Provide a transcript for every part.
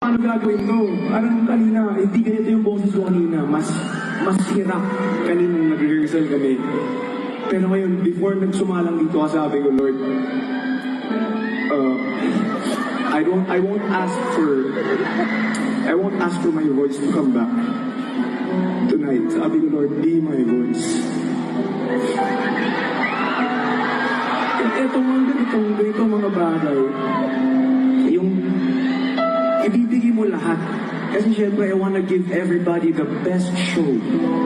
Paano gagawin to? Parang kanina, hindi ganito yung boses ko kanina. Mas hirap kanina nag-rehearsal kami. Pero ngayon, before nagsumalang dito, sabi ko, Lord, I won't ask for my voice to come back tonight. Sabi ko, Lord, be my voice. Itong mga bagay, yung ibibigay mo lahat. Kasi syempre, I wanna give everybody the best show,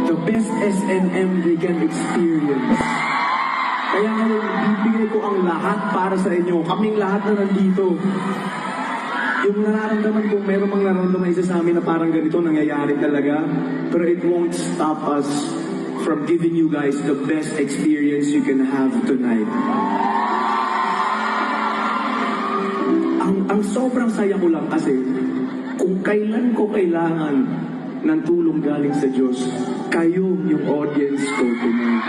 the best SNM they can experience. Kaya ngayon, bibigay ko ang lahat para sa inyo. Kaming lahat na nandito. Yung nararamdaman kung meron mang nararamdaman isa sa amin na parang ganito nangyayari talaga, pero it won't stop us from giving you guys the best experience you can have tonight. Ang sobrang saya ko lang kasi kung kailan ko kailangan ng tulong galing sa Diyos, kayo yung audience ko tonight.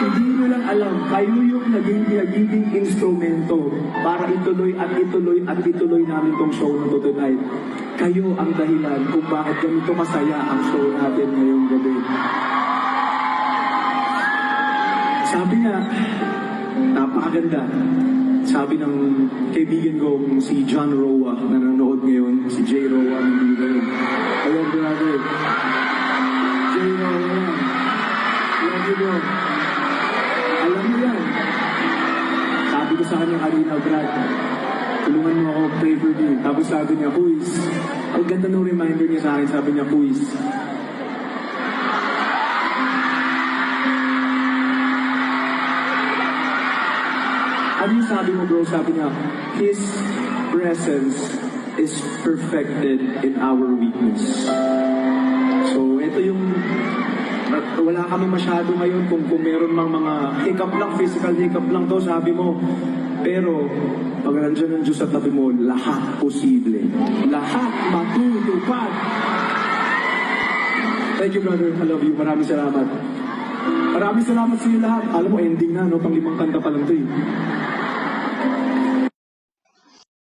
Hindi nyo lang alam, kayo yung naging instrumento para ituloy at ituloy at ituloy namin tong show na to tonight. Kayo ang dahilan kung bakit ganito masaya ang show natin ngayong gabi. Sabi niya, napakaganda. Sabi ng kaibigan ko si John Roa na nanonood ngayon, si J. Roa nandito ngayon. Hello brother. J. Roa. Love you bro. Alam mo yan. Sabi ko sa kanya kanina, Brad, tulungan mo ako, pray for me. Tapos sabi niya, Kuis. Ang ganda ng reminder niya sa akin, sabi niya, Kuis. Ano yung sabi mo bro? Sabi niya, His presence is perfected in our weakness. So, ito yung wala kami masyado ngayon kung meron mang mga hiccup lang, physical hiccup lang to, sabi mo. Pero, pag nandiyan ang Diyos sa tabi mo, lahat posible. Lahat matutupad. Thank you brother, I love you. Maraming salamat. Maraming salamat sa inyo lahat. Alam mo, ending na, no? Pang 5 kanta pa lang to eh.